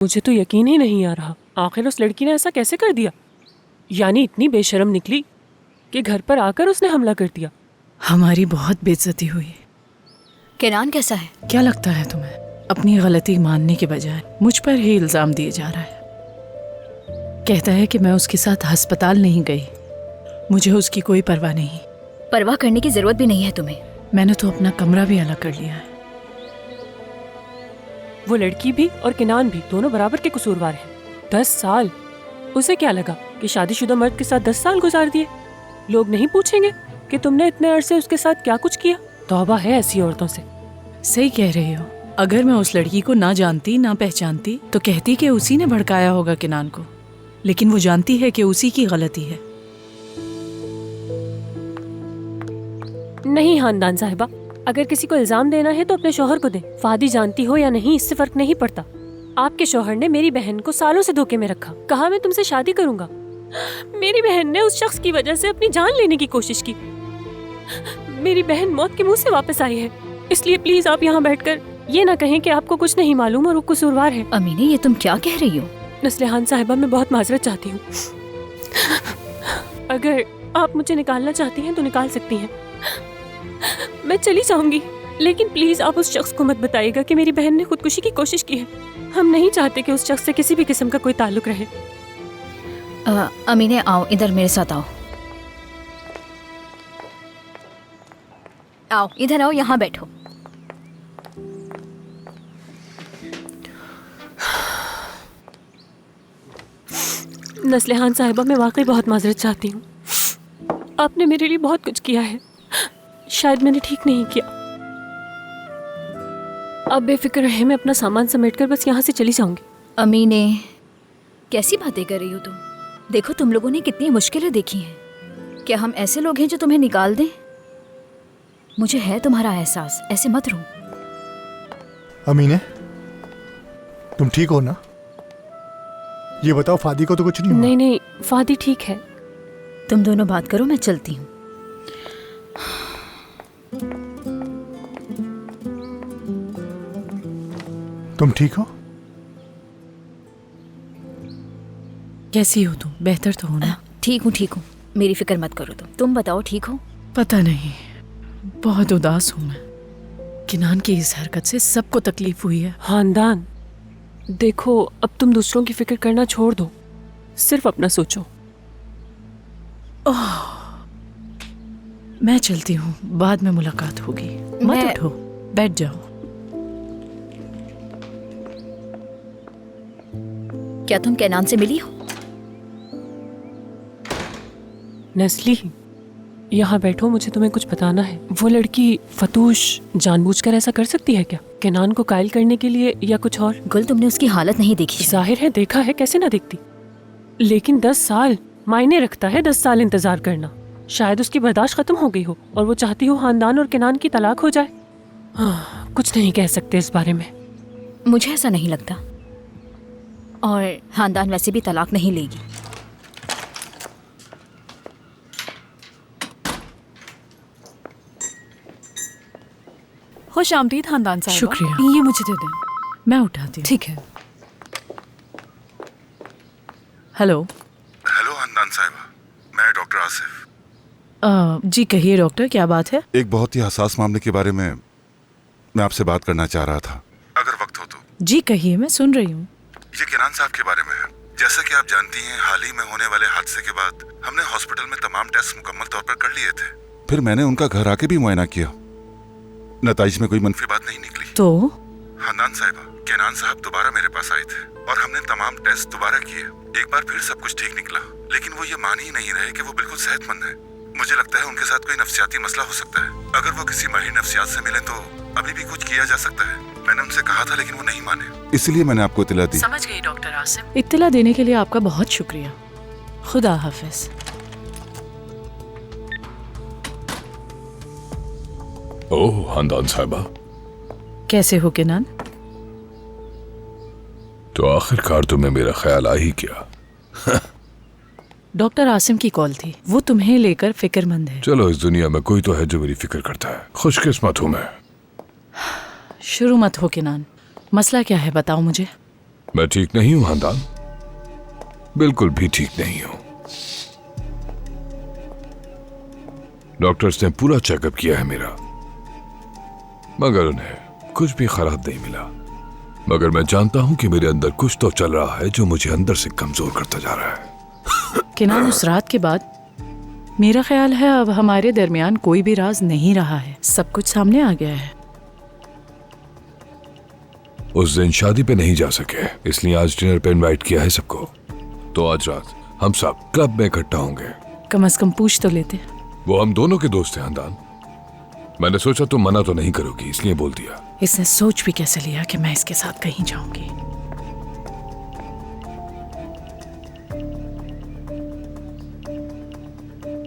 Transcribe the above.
मुझे तो यकीन ही नहीं आ रहा, आखिर उस लड़की ने ऐसा कैसे कर दिया। यानी इतनी बेशर्म निकली कि घर पर आकर उसने हमला कर दिया। हमारी बहुत बेइज्जती हुई। केनान कैसा है? क्या लगता है तुम्हें? अपनी गलती मानने के बजाय मुझ पर ही इल्जाम दिए जा रहा है। कहता है कि मैं उसके साथ अस्पताल नहीं गई, मुझे उसकी कोई परवाह नहीं। परवाह करने की जरूरत भी नहीं है तुम्हें। मैंने तो अपना कमरा भी अलग कर लिया है। वो लड़की भी और किनान भी दोनों बराबर के कसूरवार हैं। 10 साल। उसे क्या लगा कि शादीशुदा मर्द के साथ 10 साल गुजार दिए? लोग नहीं पूछेंगे कि तुमने इतने अरसे उसके साथ क्या कुछ किया? तौबा है ऐसी औरतों से। सही कह रही हो। अगर मैं उस लड़की को ना जानती ना पहचानती तो कहती कि उसी ने भड़काया होगा किनान को, लेकिन वो जानती है कि उसी की गलती है। नहीं खानदान साहिबा, अगर किसी को इल्जाम देना है तो अपने शौहर को दें। फादी जानती हो या नहीं इससे फर्क नहीं पड़ता। आपके शौहर ने मेरी बहन को सालों से धोखे में रखा, कहा मैं तुमसे शादी करूंगा। मेरी बहन ने उस शख्स की वजह से अपनी जान लेने की कोशिश की। मेरी बहन मौत के मुंह से वापस आई है। इसलिए प्लीज आप यहाँ बैठकर ये ना कहें कि आपको कुछ नहीं मालूम और वो कसूरवार है। अमीने, ये तुम क्या कह रही हो? नस्लिहान साहिबा, मैं बहुत माजरत चाहती हूँ। अगर आप मुझे निकालना चाहती हैं तो निकाल सकती हैं, मैं चली जाऊंगी। लेकिन प्लीज आप उस शख्स को मत बताइएगा कि मेरी बहन ने खुदकुशी की कोशिश की है। हम नहीं चाहते कि उस शख्स से किसी भी किस्म का कोई ताल्लुक रहे। अमीने, आओ इधर मेरे साथ आओ। आओ इधर आओ, यहाँ बैठो। नस्लिहान साहिबा, मैं वाकई बहुत माजरत चाहती हूँ। आपने मेरे लिए बहुत कुछ किया है, शायद मैंने ठीक नहीं किया। आप बेफिक्र रहे, मैं अपना सामान समेटकर बस यहाँ से चली जाऊंगी। अमीने, कैसी बातें कर रही हो तुम? देखो, तुम लोगों ने कितनी मुश्किलें देखी हैं। क्या हम ऐसे लोग हैं जो तुम्हें निकाल दें? मुझे है तुम्हारा एहसास, ऐसे मत रो। अमीने, तुम ठीक हो ना? ये बताओ, फादी को तो कुछ नहीं हुआ? नहीं नहीं, फादी ठीक है। तुम दोनों बात करो, मैं चलती हूँ। तुम ठीक हो? कैसी हो तुम? बेहतर तो हो ना? ठीक हूँ, मेरी फिक्र मत करो। तुम बताओ, ठीक हो? पता नहीं, बहुत उदास हूँ मैं। किनान की इस हरकत से सबको तकलीफ हुई है। खानदान, देखो अब तुम दूसरों की फिक्र करना छोड़ दो, सिर्फ अपना सोचो। मैं चलती हूँ, बाद में मुलाकात होगी। मत उठो, बैठ जाओ। क्या तुम केनान से मिली हो? नस्ली, यहाँ बैठो, मुझे तुम्हें कुछ बताना है। वो लड़की फतूश जानबूझकर ऐसा कर सकती है क्या? केनान को कायल करने के लिए या कुछ और? गुल, तुमने उसकी हालत नहीं देखी? जाहिर है देखा है, कैसे ना देखती। लेकिन 10 साल मायने रखता है, 10 साल इंतजार करना। शायद उसकी बर्दाश्त खत्म हो गई हो और वो चाहती हो खानदान और केनान की तलाक हो जाए। कुछ नहीं कह सकते इस बारे में। मुझे ऐसा नहीं लगता, और खानदान वैसे भी तलाक नहीं लेगी। खुश आमदीद खानदान साहिबा। शुक्रिया। ये मुझे दे दें। मैं उठाती हूँ। ठीक है। हेलो। हेलो खानदान साहिबा, मैं डॉक्टर आसिफ। जी कहिए डॉक्टर, क्या बात है? एक बहुत ही हसास मामले के बारे में मैं आपसे बात करना चाह रहा था, अगर वक्त हो तो। जी कहिए, मैं सुन रही हूँ। ये किनान साहब के बारे में है। जैसा कि आप जानती हैं, हाल ही में होने वाले हादसे के बाद हमने हॉस्पिटल में तमाम टेस्ट मुकम्मल तौर पर कर लिए थे। फिर मैंने उनका घर आके भी मुआयना किया, नताइज में कोई मनफी बात नहीं निकली। तो खानदान साहिबा, केनान साहब दोबारा मेरे पास आए थे और हमने तमाम टेस्ट दोबारा किए। एक बार फिर सब कुछ ठीक निकला, लेकिन वो ये मान ही नहीं रहे कि वो बिल्कुल सेहतमंद है। मुझे लगता है उनके साथ कोई नफ्सियाती मसला हो सकता है। अगर वो किसी माहिर नफ्सियात से मिले तो अभी भी कुछ किया जा सकता है। मैंने उनसे कहा था, लेकिन वो नहीं माने, इसलिए मैंने आपको इत्तला दी। समझ गई डॉक्टर आसिफ। इत्तला देने के लिए आपका बहुत शुक्रिया। खुदा हाफिज। ओह खानदान साहिबा, कैसे हो किनान? तो आखिरकार तुम्हें मेरा ख्याल आ ही गया। डॉक्टर आसिम की कॉल थी, वो तुम्हें लेकर फिक्रमंद है। चलो, इस दुनिया में कोई तो है जो मेरी फिक्र करता है। खुशकिस्मत हूं मैं। शुरू मत हो किनान, मसला क्या है बताओ मुझे। मैं ठीक नहीं हूं खानदान, बिल्कुल भी ठीक नहीं हूं। डॉक्टर्स ने पूरा चेकअप किया है मेरा, मगर उन्हें कुछ भी खराब नहीं मिला। मगर मैं जानता हूं कि मेरे अंदर कुछ तो चल रहा है जो मुझे अंदर से कमजोर करता जा रहा है। किनान, उस रात के बाद मेरा ख्याल है अब हमारे दरमियान कोई भी राज नहीं रहा है, सब कुछ सामने आ गया है। उस दिन शादी पे नहीं जा सके, इसलिए आज डिनर पे इनवाइट किया है सबको। तो आज रात हम सब क्लब में इकट्ठा होंगे। कम से कम पूछ तो लेते। वो हम दोनों के दोस्त हैं खानदान। मैंने सोचा तुम मना तो नहीं करोगी, इसलिए बोल दिया। इसने सोच भी कैसे लिया कि मैं इसके साथ कहीं जाऊंगी।